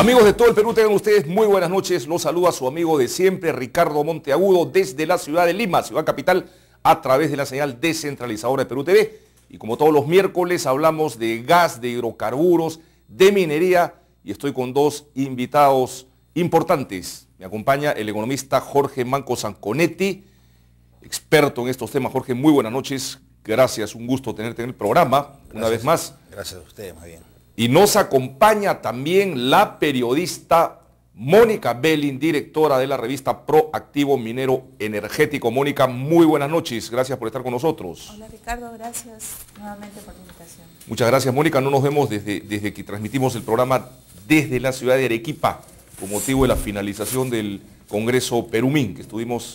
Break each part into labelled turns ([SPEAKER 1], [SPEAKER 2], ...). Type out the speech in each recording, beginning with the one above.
[SPEAKER 1] Amigos de todo el Perú, tengan ustedes muy buenas noches. Los saluda su amigo de siempre, Ricardo Monteagudo, desde la ciudad de Lima, ciudad capital, a través de la señal descentralizadora de Perú TV. Y como todos los miércoles hablamos de gas, de hidrocarburos, de minería, y estoy con dos invitados importantes. Me acompaña el economista Jorge Manco Zanconetti, experto en estos temas. Jorge, muy buenas noches. Gracias, un gusto tenerte en el programa una vez más.
[SPEAKER 2] Gracias a ustedes, más bien.
[SPEAKER 1] Y nos acompaña también la periodista Mónica Belling, directora de la revista Proactivo Minero Energético. Mónica, muy buenas noches, gracias por estar con nosotros.
[SPEAKER 3] Hola Ricardo, gracias nuevamente por la invitación.
[SPEAKER 1] Muchas gracias, Mónica. No nos vemos desde que transmitimos el programa desde la ciudad de Arequipa, con motivo de la finalización del Congreso Perumín, que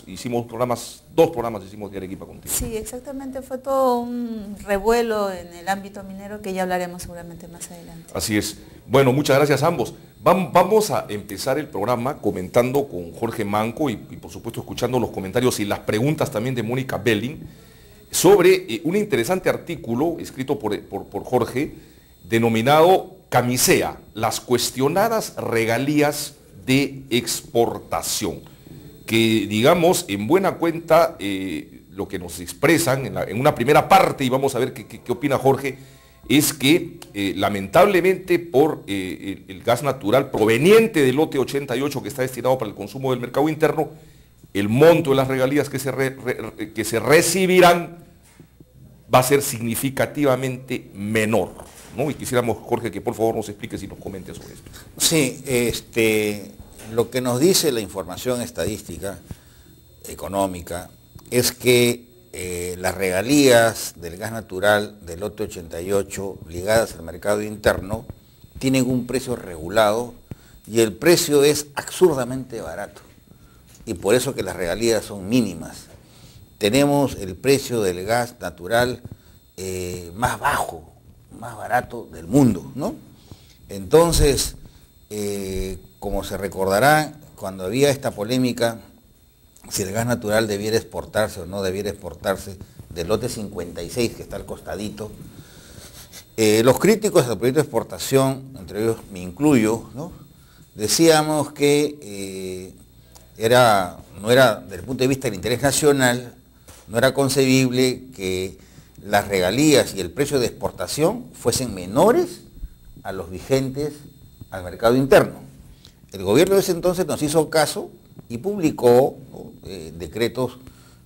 [SPEAKER 1] hicimos dos programas hicimos de Arequipa contigo.
[SPEAKER 3] Sí, exactamente, fue todo un revuelo en el ámbito minero que ya hablaremos seguramente más adelante.
[SPEAKER 1] Así es. Bueno, muchas gracias a ambos. Vamos a empezar el programa comentando con Jorge Manco y por supuesto escuchando los comentarios y las preguntas también de Mónica Belling sobre un interesante artículo escrito por Jorge denominado Camisea, las cuestionadas regalías de exportación, que digamos en buena cuenta lo que nos expresan en una primera parte, y vamos a ver qué opina Jorge, es que lamentablemente por el gas natural proveniente del lote 88 que está destinado para el consumo del mercado interno, el monto de las regalías que se recibirán va a ser significativamente menor, ¿no? Y quisiéramos, Jorge, que por favor nos expliques y nos comentes sobre esto.
[SPEAKER 2] Sí, lo que nos dice la información estadística económica es que las regalías del gas natural del lote 88 ligadas al mercado interno tienen un precio regulado y el precio es absurdamente barato y por eso que las regalías son mínimas. Tenemos el precio del gas natural más bajo, más barato del mundo, ¿no? Entonces, como se recordará, cuando había esta polémica, si el gas natural debiera exportarse o no debiera exportarse, del lote 56 que está al costadito, los críticos del proyecto de exportación, entre ellos me incluyo, ¿no? Decíamos que no era, desde el punto de vista del interés nacional, no era concebible que las regalías y el precio de exportación fuesen menores a los vigentes al mercado interno. El gobierno de ese entonces nos hizo caso y publicó, ¿no?, decretos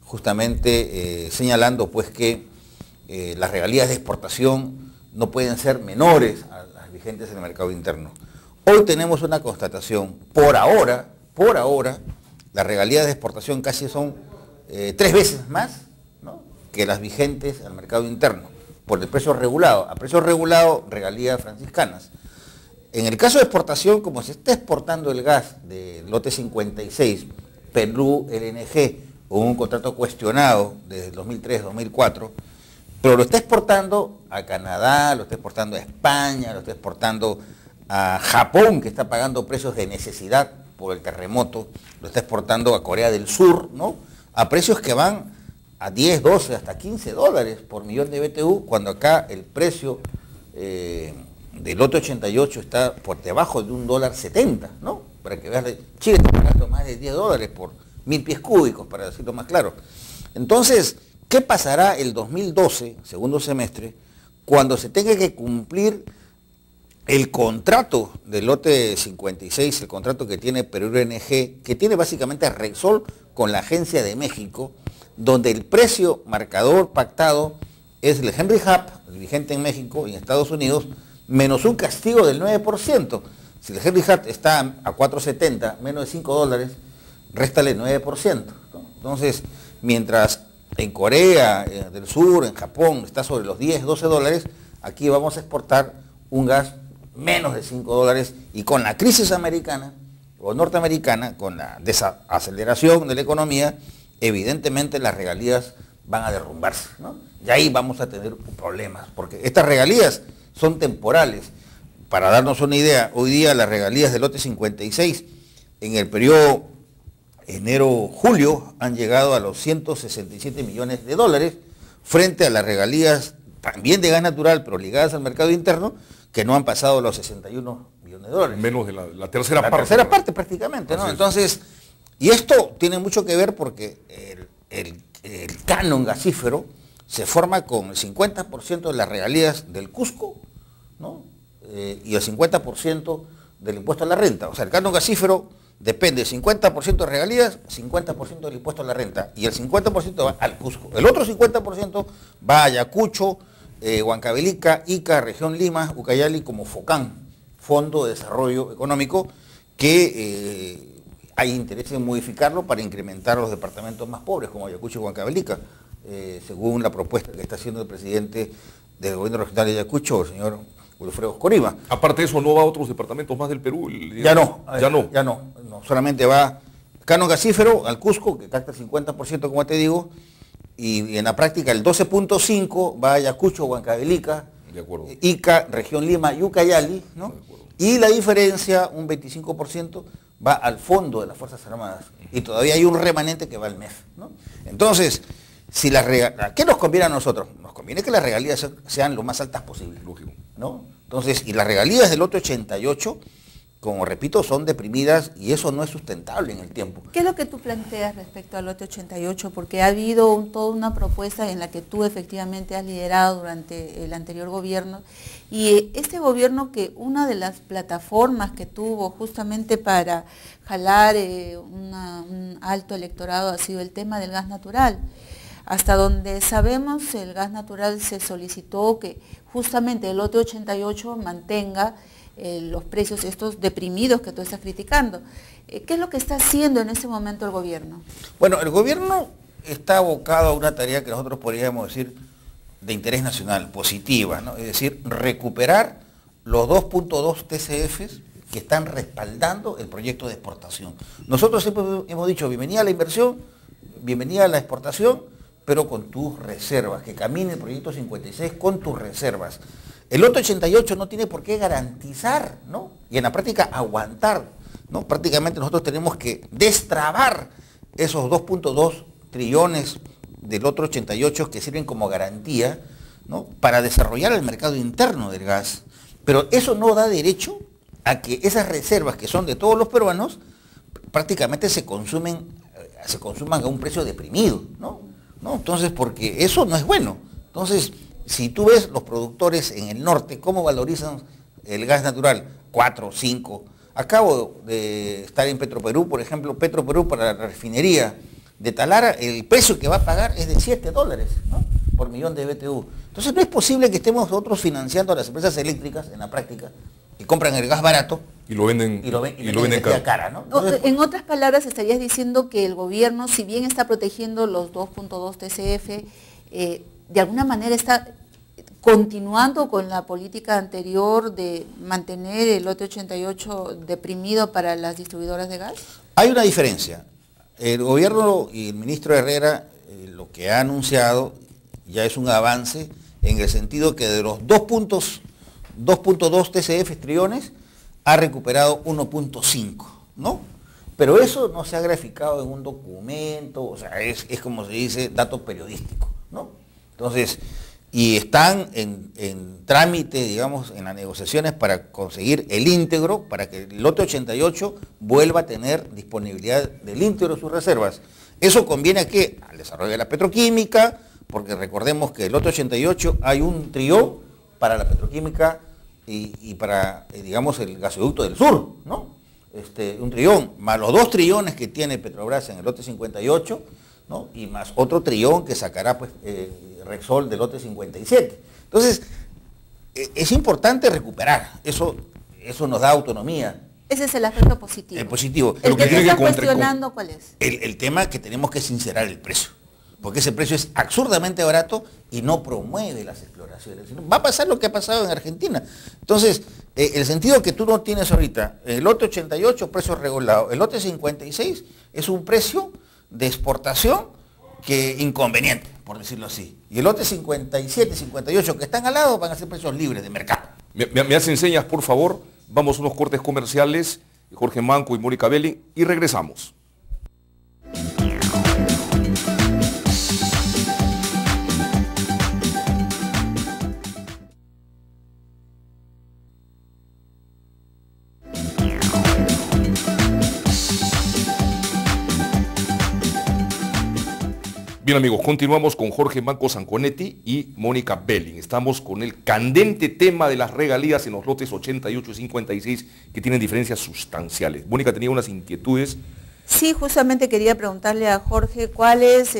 [SPEAKER 2] justamente señalando pues que las regalías de exportación no pueden ser menores a las vigentes en el mercado interno. Hoy tenemos una constatación, por ahora, las regalías de exportación casi son 3 veces más, ¿no?, que las vigentes al mercado interno, por el precio regulado. A precio regulado, regalías franciscanas. En el caso de exportación, como se está exportando el gas del lote 56, Perú LNG, con un contrato cuestionado desde el 2003-2004, pero lo está exportando a Canadá, lo está exportando a España, lo está exportando a Japón, que está pagando precios de necesidad por el terremoto, lo está exportando a Corea del Sur, ¿no?, a precios que van a 10, 12, hasta 15 dólares por millón de BTU, cuando acá el precio del lote 88 está por debajo de $1.70, ¿no? Para que veas, Chile está pagando más de 10 dólares por 1000 pies cúbicos, para decirlo más claro. Entonces, ¿qué pasará el 2012, segundo semestre, cuando se tenga que cumplir el contrato del lote 56, el contrato que tiene Perú LNG, que tiene básicamente a Repsol con la Agencia de México, donde el precio marcador pactado es el Henry Hub, el vigente en México y en Estados Unidos, menos un castigo del 9%. Si el Henry Hub está a 4.70, menos de 5 dólares, réstale 9%, ¿no? Entonces, mientras en Corea del Sur, en Japón, está sobre los 10, 12 dólares, aquí vamos a exportar un gas menos de 5 dólares y con la crisis americana o norteamericana, con la desaceleración de la economía, evidentemente las regalías van a derrumbarse, ¿no? Y ahí vamos a tener problemas, porque estas regalías son temporales. Para darnos una idea, hoy día las regalías del lote 56 en el periodo enero-julio han llegado a los 167 millones de dólares frente a las regalías también de gas natural pero ligadas al mercado interno que no han pasado los 61 billón de dólares.
[SPEAKER 1] Menos de la tercera
[SPEAKER 2] La
[SPEAKER 1] parte.
[SPEAKER 2] tercera parte prácticamente, ¿no? Entonces, y esto tiene mucho que ver porque el canon gasífero se forma con el 50% de las regalías del Cusco, ¿no? Y el 50% del impuesto a la renta. O sea, el canon gasífero depende 50% de regalías, 50% del impuesto a la renta, y el 50% va al Cusco. El otro 50% va a Ayacucho, Huancavelica, Ica, Región Lima, Ucayali, como FOCAN, Fondo de Desarrollo Económico, que hay interés en modificarlo para incrementar los departamentos más pobres, como Ayacucho y Huancavelica, según la propuesta que está haciendo el presidente del gobierno regional de Ayacucho, el señor Wilfredo Corima.
[SPEAKER 1] Aparte de eso, ¿no va a otros departamentos más del Perú?
[SPEAKER 2] Ya no, solamente va canon gasífero al Cusco, que capta el 50%, como te digo, y en la práctica el 12.5 va a Ayacucho, Huancavelica, Ica, Región Lima y Ucayali, ¿no? Y la diferencia, un 25%, va al fondo de las Fuerzas Armadas. Y todavía hay un remanente que va al MEF, ¿no? Entonces, si ¿qué nos conviene a nosotros? Nos conviene que las regalías sean lo más altas posible, ¿no? Entonces, y las regalías del lote 88, como repito, son deprimidas y eso no es sustentable en el tiempo.
[SPEAKER 3] ¿Qué es lo que tú planteas respecto al lote 88? Porque ha habido toda una propuesta en la que tú efectivamente has liderado durante el anterior gobierno, y este gobierno, que una de las plataformas que tuvo justamente para jalar un alto electorado ha sido el tema del gas natural. Hasta donde sabemos, el gas natural se solicitó que justamente el lote 88 mantenga los precios estos deprimidos que tú estás criticando. ¿Qué es lo que está haciendo en este momento el gobierno?
[SPEAKER 2] Bueno, el gobierno está abocado a una tarea que nosotros podríamos decir de interés nacional, positiva, ¿no? Es decir, recuperar los 2.2 TCFs que están respaldando el proyecto de exportación. Nosotros siempre hemos dicho, bienvenida a la inversión, bienvenida a la exportación, pero con tus reservas, que camine el proyecto 56 con tus reservas. El lote 88 no tiene por qué garantizar, ¿no? Y en la práctica aguantar, ¿no? Prácticamente nosotros tenemos que destrabar esos 2.2 trillones del lote 88 que sirven como garantía, ¿no? Para desarrollar el mercado interno del gas. Pero eso no da derecho a que esas reservas que son de todos los peruanos prácticamente se consuman a un precio deprimido, ¿no? Entonces, porque eso no es bueno. Entonces, si tú ves los productores en el norte, cómo valorizan el gas natural, 4, 5. Acabo de estar en Petroperú, por ejemplo, Petroperú para la refinería de Talara, el precio que va a pagar es de $7, ¿no? Por millón de BTU. Entonces no es posible que estemos nosotros financiando a las empresas eléctricas en la práctica, que compran el gas barato
[SPEAKER 1] y lo venden
[SPEAKER 2] cara, ¿no?
[SPEAKER 3] Entonces, en otras palabras, estarías diciendo que el gobierno, si bien está protegiendo los 2.2 TCF, de alguna manera está continuando con la política anterior de mantener el lote 88 deprimido para las distribuidoras de gas.
[SPEAKER 2] Hay una diferencia. El gobierno y el ministro Herrera lo que ha anunciado ya es un avance en el sentido que de los 2.2 TCF trillones ha recuperado 1.5, ¿no? Pero eso no se ha graficado en un documento, o sea, es como se dice, dato periodístico, ¿no? Entonces, y están en trámite, digamos, en las negociaciones para conseguir el íntegro, para que el lote 88 vuelva a tener disponibilidad del íntegro de sus reservas. Eso conviene a qué? Al desarrollo de la petroquímica, porque recordemos que el lote 88 hay un trillón para la petroquímica y para, digamos, el gasoducto del sur, ¿no? Un trillón, más los 2 trillones que tiene Petrobras en el lote 58, ¿no? Y más otro trillón que sacará, pues, Repsol del lote 57. Entonces, es importante recuperar, eso nos da autonomía.
[SPEAKER 3] Ese es el aspecto positivo.
[SPEAKER 2] El positivo.
[SPEAKER 3] El que está cuestionando, ¿cuál es?
[SPEAKER 2] El tema que tenemos que sincerar el precio, porque ese precio es absurdamente barato y no promueve las exploraciones. Va a pasar lo que ha pasado en Argentina. Entonces, el sentido que tú no tienes ahorita, el lote 88, precio regulado, el lote 56 es un precio de exportación que inconveniente, por decirlo así. Y el lote 57, 58 que están al lado van a ser precios libres de mercado.
[SPEAKER 1] Me hacen señas, por favor. Vamos a unos cortes comerciales, Jorge Manco y Mónica Belling, y regresamos. Bien amigos, continuamos con Jorge Manco Sanconetti y Mónica Belling. Estamos con el candente tema de las regalías en los lotes 88 y 56 que tienen diferencias sustanciales. Mónica tenía unas inquietudes.
[SPEAKER 3] Sí, justamente quería preguntarle a Jorge cuál es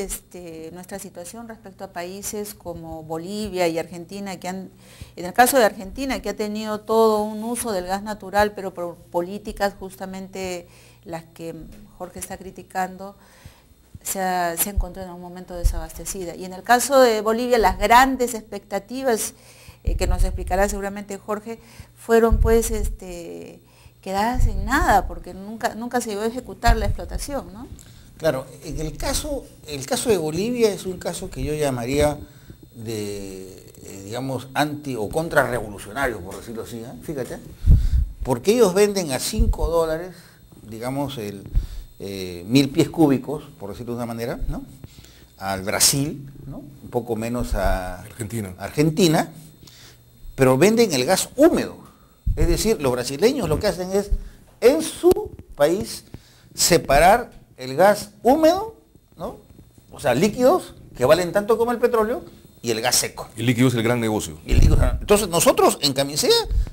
[SPEAKER 3] nuestra situación respecto a países como Bolivia y Argentina, en el caso de Argentina, que ha tenido todo un uso del gas natural, pero por políticas justamente las que Jorge está criticando, se encontró en un momento desabastecida. Y en el caso de Bolivia, las grandes expectativas, que nos explicará seguramente Jorge, fueron pues quedadas en nada, porque nunca se llegó a ejecutar la explotación, ¿no?
[SPEAKER 2] Claro, el caso de Bolivia es un caso que yo llamaría digamos, anti o contrarrevolucionario, por decirlo así, fíjate, porque ellos venden a $5, digamos, 1000 pies cúbicos, por decirlo de una manera, ¿no? Al Brasil, ¿no? Un poco menos a Argentina, pero venden el gas húmedo. Es decir, los brasileños lo que hacen es, en su país, separar el gas húmedo, ¿no? O sea, líquidos, que valen tanto como el petróleo, y el gas seco.
[SPEAKER 1] El líquido es el gran negocio.
[SPEAKER 2] Entonces nosotros en Camisea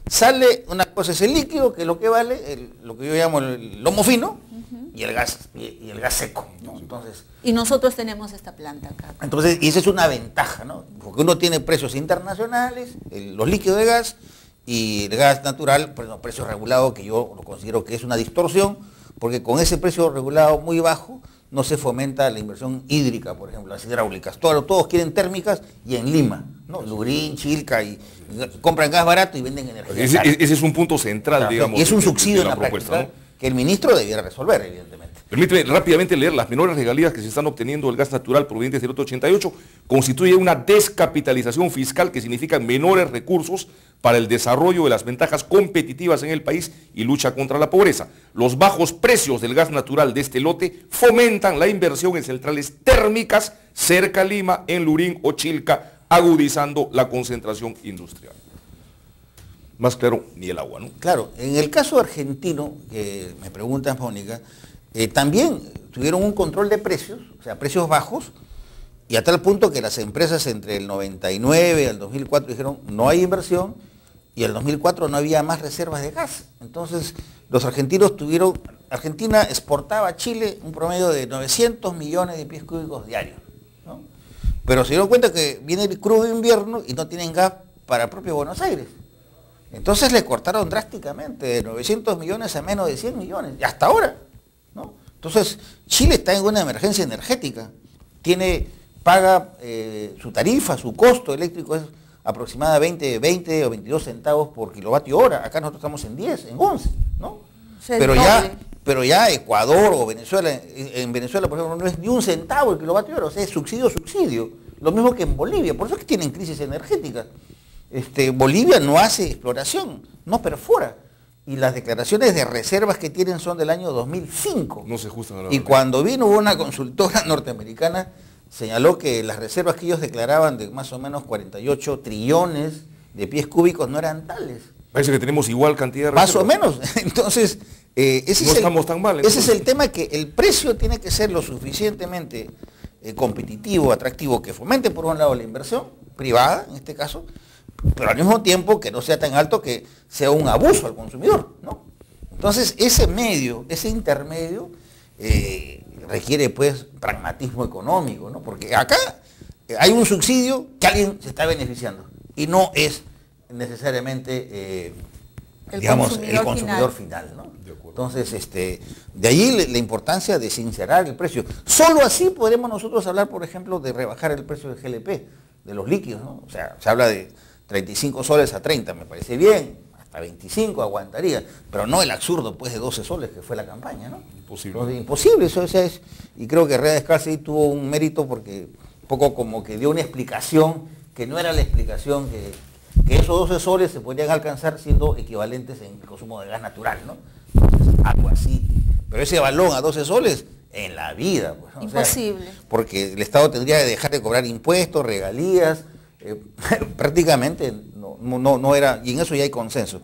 [SPEAKER 2] sale una cosa, es el líquido, que es lo que vale, lo que yo llamo el lomo fino, y el gas seco, ¿no? Entonces,
[SPEAKER 3] y nosotros tenemos esta planta acá.
[SPEAKER 2] Entonces, y esa es una ventaja, ¿no? Porque uno tiene precios internacionales, los líquidos de gas, y el gas natural, pues, no, precio regulado, que yo lo considero que es una distorsión, porque con ese precio regulado muy bajo no se fomenta la inversión hídrica, por ejemplo, las hidráulicas. Todos quieren térmicas y en Lima, ¿no? Lurín, Chilca, y compran gas barato y venden energía.
[SPEAKER 1] Ese es un punto central, claro, digamos.
[SPEAKER 2] Y es un subsidio en la propuesta, práctica, ¿no? Que el ministro debiera resolver, evidentemente.
[SPEAKER 1] Permíteme rápidamente leer. Las menores regalías que se están obteniendo del gas natural provenientes del lote 88 constituye una descapitalización fiscal, que significa menores recursos para el desarrollo de las ventajas competitivas en el país y lucha contra la pobreza. Los bajos precios del gas natural de este lote fomentan la inversión en centrales térmicas cerca a Lima, en Lurín o Chilca, agudizando la concentración industrial. Más claro, ni el agua, ¿no?
[SPEAKER 2] Claro, en el caso argentino, que me preguntas, Mónica, también tuvieron un control de precios, o sea, precios bajos, y a tal punto que las empresas entre el 99 y el 2004 dijeron, no hay inversión, y en el 2004 no había más reservas de gas. Entonces, los argentinos Argentina exportaba a Chile un promedio de 900 millones de pies cúbicos diarios, ¿no? Pero se dieron cuenta que viene el crudo invierno y no tienen gas para el propio Buenos Aires. Entonces le cortaron drásticamente de 900 millones a menos de 100 millones, y hasta ahora, ¿no? Entonces, Chile está en una emergencia energética, paga su tarifa, su costo eléctrico es aproximadamente 20 o 22 centavos por kilovatio hora. Acá nosotros estamos en 10, en 11, ¿no? Pero ya Ecuador o Venezuela, en Venezuela, por ejemplo, no es ni un centavo el kilovatio hora, o sea, es subsidio. Lo mismo que en Bolivia, por eso es que tienen crisis energética. Bolivia no hace exploración, no perfora. Y las declaraciones de reservas que tienen son del año 2005.
[SPEAKER 1] No se ajustan a la
[SPEAKER 2] Y cuando vino una consultora norteamericana, señaló que las reservas que ellos declaraban de más o menos 48 trillones de pies cúbicos no eran tales.
[SPEAKER 1] Parece que tenemos igual cantidad de
[SPEAKER 2] reservas. Más o menos. Entonces,
[SPEAKER 1] estamos tan mal.
[SPEAKER 2] Ese es el tema, que el precio tiene que ser lo suficientemente competitivo, atractivo, que fomente por un lado la inversión privada, en este caso, pero al mismo tiempo que no sea tan alto que sea un abuso al consumidor, ¿no? Entonces, ese intermedio, requiere pues pragmatismo económico, ¿no? Porque acá hay un subsidio que alguien se está beneficiando y no es necesariamente el consumidor final, ¿no? Entonces, de allí la importancia de sincerar el precio. Solo así podremos nosotros hablar, por ejemplo, de rebajar el precio del GLP, de los líquidos, ¿no? O sea, se habla de 35 soles a 30, me parece bien, hasta 25 aguantaría, pero no el absurdo pues de 12 soles que fue la campaña, ¿no?
[SPEAKER 1] Imposible.
[SPEAKER 2] Entonces, imposible, eso es, y creo que Herrera Descalzi tuvo un mérito porque un poco como que dio una explicación que no era la explicación que esos 12 soles se podrían alcanzar siendo equivalentes en el consumo de gas natural, ¿no? Entonces, algo así. Pero ese balón a 12 soles, en la vida, pues, ¿no?
[SPEAKER 3] Imposible.
[SPEAKER 2] O sea, porque el Estado tendría que dejar de cobrar impuestos, regalías, prácticamente no era, y en eso ya hay consenso.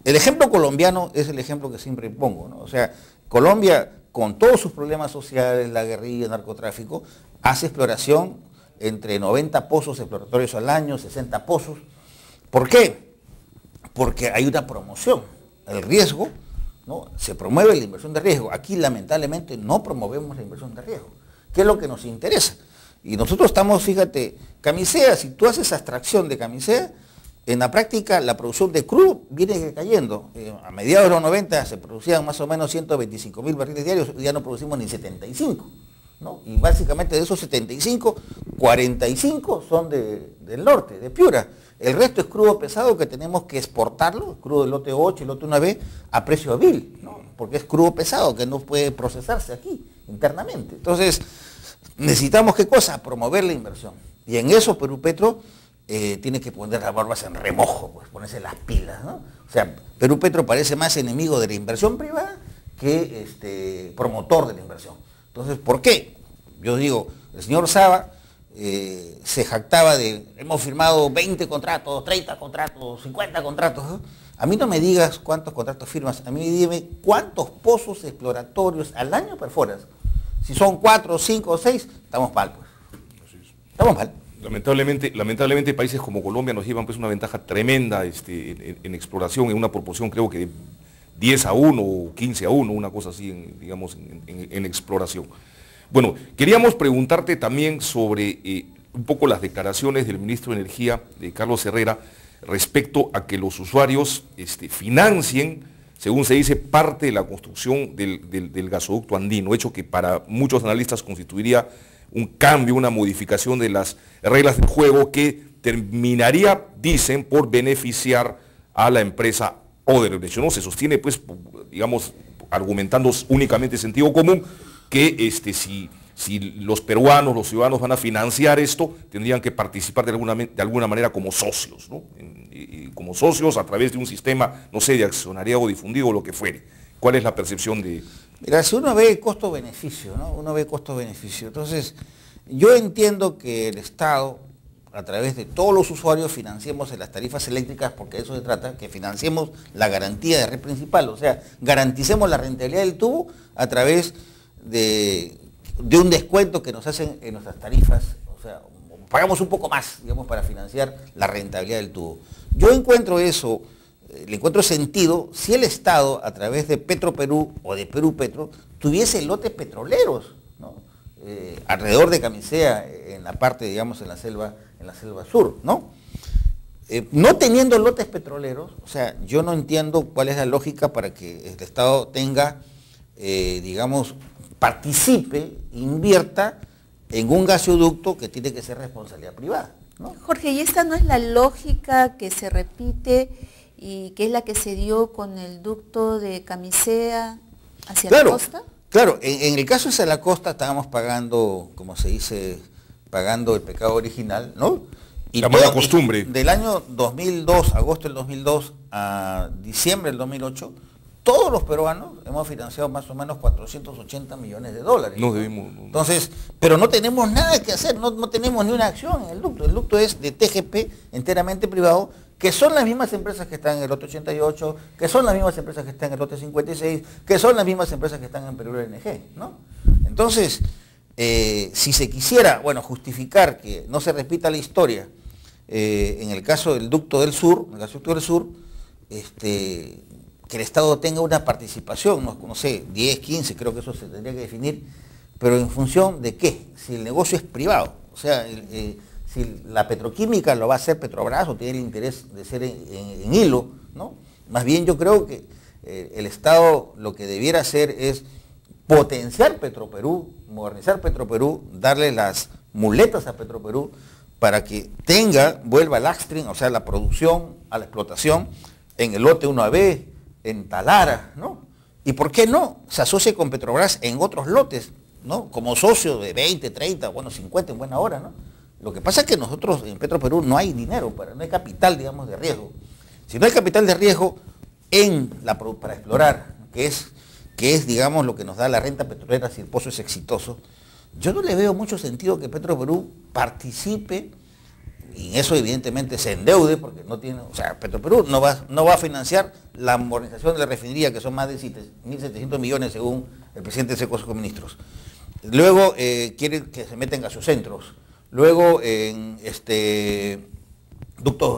[SPEAKER 2] El ejemplo colombiano es el ejemplo que siempre pongo, ¿no? O sea, Colombia, con todos sus problemas sociales, la guerrilla, el narcotráfico, hace exploración entre 90 pozos exploratorios al año, 60 pozos. ¿Por qué? Porque hay una promoción. El riesgo, ¿no? Se promueve la inversión de riesgo. Aquí lamentablemente no promovemos la inversión de riesgo. ¿Qué es lo que nos interesa? Y nosotros estamos, fíjate, Camisea, si tú haces extracción de Camisea, en la práctica la producción de crudo viene cayendo. A mediados de los 90 se producían más o menos 125.000 barriles diarios, ya no producimos ni 75, ¿no? Y básicamente de esos 75, 45 son del norte, de Piura. El resto es crudo pesado que tenemos que exportarlo, crudo del lote 8 y lote 1B, a precio vil, ¿no? Porque es crudo pesado que no puede procesarse aquí internamente. Entonces, necesitamos, ¿qué cosa? Promover la inversión. Y en eso Perú Petro tiene que poner las barbas en remojo, pues ponerse las pilas, ¿no? O sea, Perú Petro parece más enemigo de la inversión privada que promotor de la inversión. Entonces, ¿por qué? Yo digo, el señor Saba se jactaba de, hemos firmado 20 contratos, 30 contratos, 50 contratos, ¿no? A mí no me digas cuántos contratos firmas, a mí dime cuántos pozos exploratorios al año perforas. Si son 4, 5 o 6, estamos mal, pues. Estamos mal.
[SPEAKER 1] Lamentablemente países como Colombia nos llevan pues una ventaja tremenda en exploración, en una proporción creo que de 10-1 o 15-1, una cosa así, en exploración. Bueno, queríamos preguntarte también sobre un poco las declaraciones del ministro de Energía, Carlos Herrera, respecto a que los usuarios financien, según se dice, parte de la construcción del gasoducto andino, hecho que para muchos analistas constituiría un cambio, una modificación de las reglas del juego que terminaría, dicen, por beneficiar a la empresa Odebrecht. No se sostiene, pues, digamos, argumentando únicamente sentido común, que si los peruanos, los ciudadanos van a financiar esto, tendrían que participar de alguna manera como socios, ¿no? Como socios a través de un sistema, no sé, de accionariado difundido o lo que fuere. ¿Cuál es la percepción de...?
[SPEAKER 2] Mira, si uno ve costo-beneficio, ¿no? Uno ve costo-beneficio. Entonces, yo entiendo que el Estado, a través de todos los usuarios, financiemos en las tarifas eléctricas, porque de eso se trata, que financiemos la garantía de red principal, o sea, garanticemos la rentabilidad del tubo a través de un descuento que nos hacen en nuestras tarifas, o sea, pagamos un poco más, digamos, para financiar la rentabilidad del tubo. Yo encuentro eso, le encuentro sentido si el Estado, a través de Petroperú o de Perú Petro, tuviese lotes petroleros, ¿no? Alrededor de Camisea, en la parte, digamos, en la selva sur, ¿no? No teniendo lotes petroleros, o sea, yo no entiendo cuál es la lógica para que el Estado tenga, digamos, participe, invierta en un gasoducto que tiene que ser responsabilidad privada, ¿no?
[SPEAKER 3] Jorge, ¿y esta no es la lógica que se repite y que es la que se dio con el ducto de Camisea hacia la costa?
[SPEAKER 2] Claro, en el caso de la costa estábamos pagando, como se dice, pagando el pecado original, ¿no?
[SPEAKER 1] Y la mala costumbre.
[SPEAKER 2] Del año 2002, agosto del 2002 a diciembre del 2008, todos los peruanos hemos financiado más o menos 480 millones de dólares.
[SPEAKER 1] No debimos. No.
[SPEAKER 2] Entonces, pero no tenemos nada que hacer, no tenemos ni una acción en el ducto. El ducto es de TGP, enteramente privado, que son las mismas empresas que están en el lote 88, que son las mismas empresas que están en el lote 56, que son las mismas empresas que están en Perú LNG, ¿no? Entonces, si se quisiera, bueno, justificar que no se repita la historia, en el caso del ducto del sur, que el Estado tenga una participación, no sé, 10, 15, creo que eso se tendría que definir, pero en función de qué, si el negocio es privado, o sea, si la petroquímica lo va a hacer Petrobras o tiene el interés de ser en hilo, ¿no? Más bien yo creo que el Estado lo que debiera hacer es potenciar Petroperú, modernizar Petroperú, darle las muletas a Petroperú para que vuelva al upstream, o sea, la producción, a la explotación, en el lote 1AB, en Talara, ¿no? Y por qué no se asocie con Petrobras en otros lotes, ¿no? Como socio de 20, 30, bueno, 50 en buena hora, ¿no? Lo que pasa es que nosotros en Petroperú no hay dinero, no hay capital, digamos, de riesgo. Si no hay capital de riesgo para explorar, que es, digamos, lo que nos da la renta petrolera si el pozo es exitoso, yo no le veo mucho sentido que Petroperú participe, y en eso evidentemente se endeude, porque no tiene, o sea, Petroperú no va a financiar la modernización de la refinería, que son más de 1.700 millones según el presidente de ese Consejo de Ministros. Luego quieren que se metan gasoductos. Luego en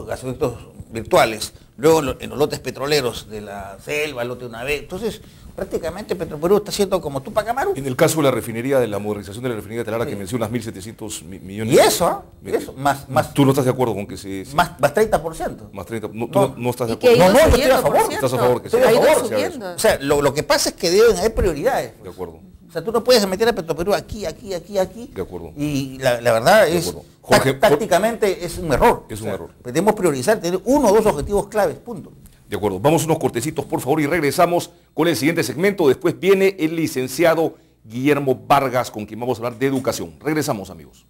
[SPEAKER 2] gasoductos virtuales. Luego en los lotes petroleros de la selva, el lote de una vez. Entonces, prácticamente Petroperú está haciendo como Tupac Amaru.
[SPEAKER 1] En el caso de la refinería, de la modernización de la refinería de Talara, que mencionas 1.700 millones.
[SPEAKER 2] Y eso, eso, más.
[SPEAKER 1] ¿Tú no estás de acuerdo con que se...
[SPEAKER 2] Más 30%.
[SPEAKER 1] Más 30%. No estás de
[SPEAKER 3] Y que
[SPEAKER 1] acuerdo.
[SPEAKER 3] ha ido
[SPEAKER 2] No, estoy a
[SPEAKER 3] subiendo,
[SPEAKER 2] favor.
[SPEAKER 3] por
[SPEAKER 1] Estás a
[SPEAKER 3] cierto.
[SPEAKER 1] favor que
[SPEAKER 2] Estoy a
[SPEAKER 3] Ha ido
[SPEAKER 2] favor.
[SPEAKER 3] subiendo.
[SPEAKER 2] O sea, lo que pasa es que deben haber prioridades.
[SPEAKER 1] De acuerdo.
[SPEAKER 2] O sea, tú no puedes meter a Petroperú aquí.
[SPEAKER 1] De acuerdo.
[SPEAKER 2] Y la verdad
[SPEAKER 1] De
[SPEAKER 2] es,
[SPEAKER 1] acuerdo. Jorge,
[SPEAKER 2] tácticamente es un error.
[SPEAKER 1] Es un error.
[SPEAKER 2] Debemos priorizar, tener 1 o 2 objetivos claves, punto.
[SPEAKER 1] De acuerdo. Vamos unos cortecitos, por favor, y regresamos con el siguiente segmento. Después viene el licenciado Guillermo Vargas, con quien vamos a hablar de educación. Regresamos, amigos.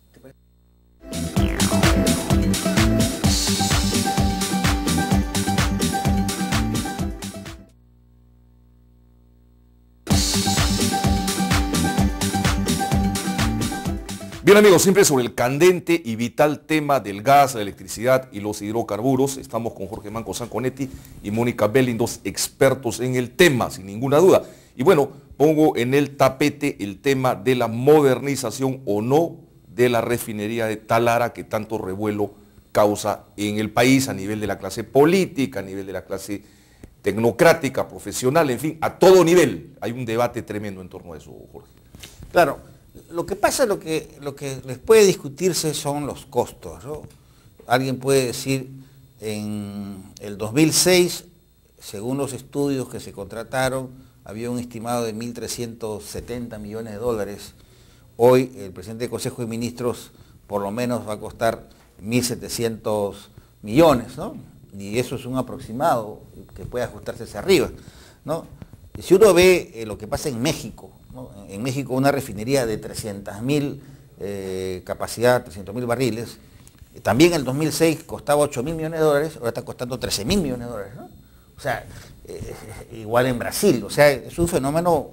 [SPEAKER 1] Bien, amigos, siempre sobre el candente y vital tema del gas, la electricidad y los hidrocarburos. Estamos con Jorge Manco Sanconetti y Mónica Belling, dos expertos en el tema, sin ninguna duda. Y bueno, pongo en el tapete el tema de la modernización o no de la refinería de Talara, que tanto revuelo causa en el país a nivel de la clase política, a nivel de la clase tecnocrática, profesional, en fin, a todo nivel. Hay un debate tremendo en torno a eso, Jorge.
[SPEAKER 2] Claro. Lo que pasa, lo que les puede discutirse son los costos, ¿no? Alguien puede decir, en el 2006, según los estudios que se contrataron, había un estimado de 1.370 millones de dólares. Hoy el presidente del Consejo de Ministros por lo menos va a costar 1.700 millones, ¿no? Y eso es un aproximado que puede ajustarse hacia arriba, ¿no? Si uno ve lo que pasa en México, ¿no? En México una refinería de 300.000 capacidad, 300.000 barriles, también en el 2006 costaba 8.000 millones de dólares, ahora está costando 13.000 millones de dólares, ¿no? O sea, igual en Brasil, o sea, es un fenómeno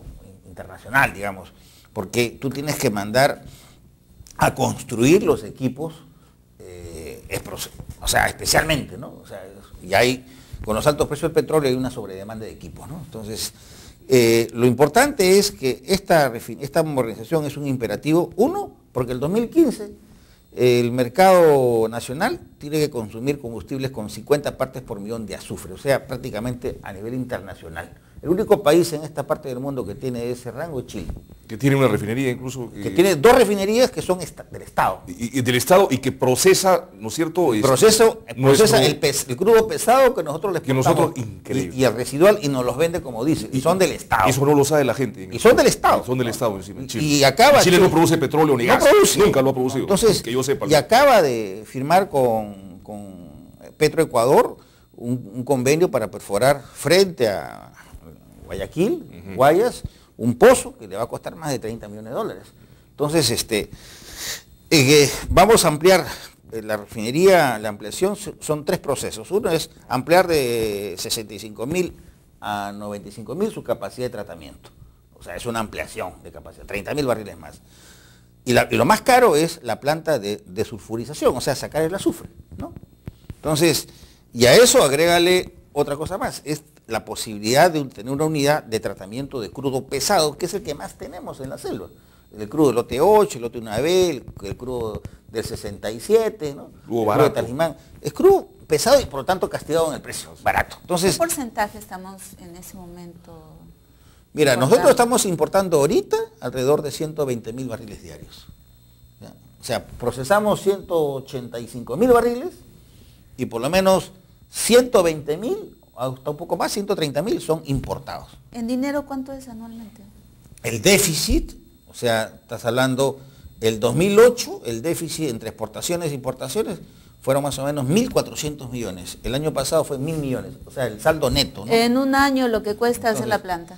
[SPEAKER 2] internacional, digamos, porque tú tienes que mandar a construir los equipos, o sea, especialmente, ¿no? O sea, y hay, con los altos precios del petróleo hay una sobredemanda de equipos, ¿no? Entonces, lo importante es que esta modernización es un imperativo, uno, porque el 2015 el mercado nacional tiene que consumir combustibles con 50 partes por millón de azufre, o sea, prácticamente a nivel internacional. El único país en esta parte del mundo que tiene ese rango es Chile.
[SPEAKER 1] Que tiene una refinería incluso.
[SPEAKER 2] Que tiene 2 refinerías que son del Estado.
[SPEAKER 1] Y del Estado y que procesa, ¿no es cierto?
[SPEAKER 2] Procesa el crudo pesado que nosotros les
[SPEAKER 1] exportamos. Increíble.
[SPEAKER 2] Y el residual y nos los vende como dice. Y son del Estado.
[SPEAKER 1] Eso no lo sabe la gente.
[SPEAKER 2] Y son del Estado.
[SPEAKER 1] Son del Estado encima. En Chile.
[SPEAKER 2] Y acaba
[SPEAKER 1] Chile no produce petróleo ni gas. Nunca lo ha producido.
[SPEAKER 2] Entonces,
[SPEAKER 1] que yo sepa.
[SPEAKER 2] Y acaba de firmar con Petroecuador un convenio para perforar frente a Guayaquil, Guayas, un pozo que le va a costar más de 30 millones de dólares. Entonces, vamos a ampliar la refinería, la ampliación, son 3 procesos. Uno es ampliar de 65.000 a 95.000 su capacidad de tratamiento. O sea, es una ampliación de capacidad, 30.000 barriles más. Y lo más caro es la planta de desulfurización, o sea, sacar el azufre, ¿no? Entonces, y a eso agrégale otra cosa más, es la posibilidad de tener una unidad de tratamiento de crudo pesado, que es el que más tenemos en la selva. El crudo del lote 8, el lote 1B, el crudo del 67, ¿no?
[SPEAKER 1] Crudo barato.
[SPEAKER 2] De Talimán. Es crudo pesado y por lo tanto castigado en el precio, barato. Entonces,
[SPEAKER 3] ¿qué porcentaje estamos en ese momento?
[SPEAKER 2] Mira, nosotros estamos importando ahorita alrededor de 120.000 barriles diarios. ¿Ya? O sea, procesamos 185.000 barriles y por lo menos 120.000, hasta un poco más, 130.000 son importados.
[SPEAKER 3] ¿En dinero cuánto es anualmente?
[SPEAKER 2] El déficit, o sea, estás hablando, el 2008, el déficit entre exportaciones e importaciones fueron más o menos 1.400 millones. El año pasado fue 1.000 millones, o sea, el saldo neto, ¿no?
[SPEAKER 3] En un año lo que cuesta hacer la planta.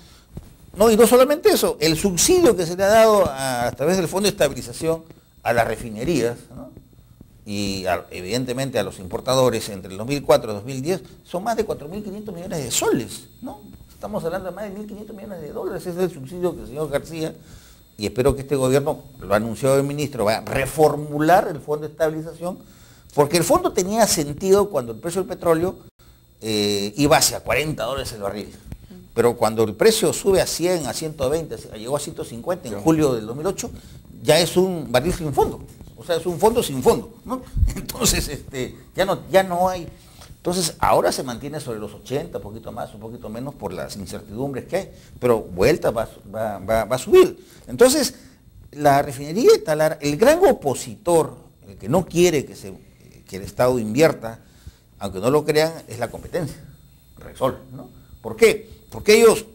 [SPEAKER 2] No, y no solamente eso, el subsidio que se le ha dado a través del Fondo de Estabilización a las refinerías, ¿no? Y evidentemente a los importadores entre el 2004 y 2010 son más de 4.500 millones de soles, ¿no? Estamos hablando de más de 1.500 millones de dólares, ese es el subsidio que el señor García, y espero que este gobierno, lo ha anunciado el ministro, va a reformular el Fondo de Estabilización, porque el fondo tenía sentido cuando el precio del petróleo iba hacia $40 el barril. pero cuando el precio sube a 100, a 120, llegó a 150 en julio del 2008, ya es un barril sin fondo. O sea, es un fondo sin fondo, ¿no? Entonces, ya no hay. Entonces, ahora se mantiene sobre los 80, un poquito más, un poquito menos por las incertidumbres que hay, pero vuelta va a subir. Entonces, la refinería de Talara, el gran opositor, el que no quiere que el Estado invierta, aunque no lo crean, es la competencia, Repsol, ¿no? ¿Por qué? Porque ellos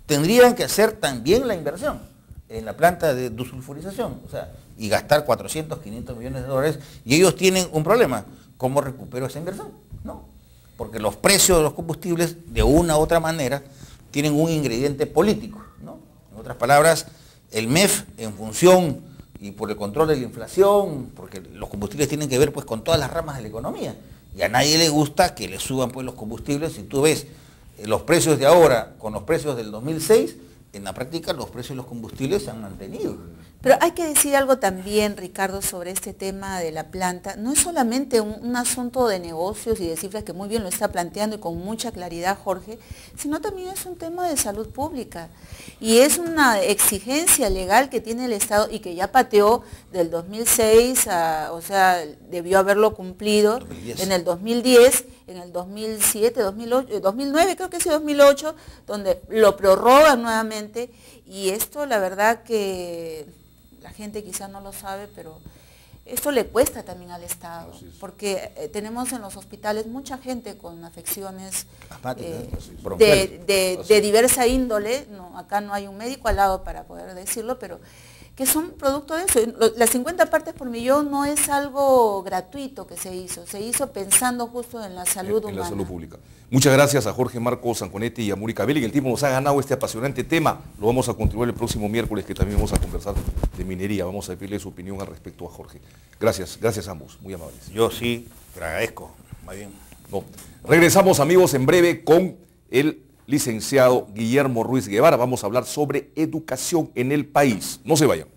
[SPEAKER 2] tendrían que hacer también la inversión en la planta de desulfurización, o sea, y gastar 400, 500 millones de dólares, y ellos tienen un problema, ¿cómo recupero esa inversión? ¿No? Porque los precios de los combustibles, de una u otra manera, tienen un ingrediente político, ¿no? En otras palabras, el MEF, en función y por el control de la inflación, porque los combustibles tienen que ver pues con todas las ramas de la economía, y a nadie le gusta que le suban pues los combustibles. Si tú ves los precios de ahora con los precios del 2006, en la práctica los precios de los combustibles se han mantenido.
[SPEAKER 3] Pero hay que decir algo también, Ricardo, sobre este tema de la planta. No es solamente un asunto de negocios y de cifras, que muy bien lo está planteando y con mucha claridad Jorge, sino también es un tema de salud pública. Y es una exigencia legal que tiene el Estado y que ya pateó del 2006, o sea, debió haberlo cumplido
[SPEAKER 2] 2010.
[SPEAKER 3] En el 2010, en el 2007, 2008, 2009, creo que sí, 2008, donde lo prorrogan nuevamente. Y esto, la verdad que la gente quizá no lo sabe, pero esto le cuesta también al Estado, porque tenemos en los hospitales mucha gente con afecciones de diversa índole. No, acá no hay un médico al lado para poder decirlo, pero que son producto de eso. Las 50 partes por millón no es algo gratuito que se hizo pensando justo en la salud humana.
[SPEAKER 1] En la salud pública. Muchas gracias a Jorge Marco Zanconetti y a Mónica Belling. El tiempo nos ha ganado este apasionante tema. Lo vamos a continuar el próximo miércoles, que también vamos a conversar de minería. Vamos a pedirle su opinión al respecto a Jorge. Gracias a ambos, muy amables.
[SPEAKER 2] Yo sí, te agradezco, muy bien.
[SPEAKER 1] No. Regresamos, amigos, en breve con el licenciado Guillermo Ruiz Guevara. Vamos a hablar sobre educación en el país. No se vayan.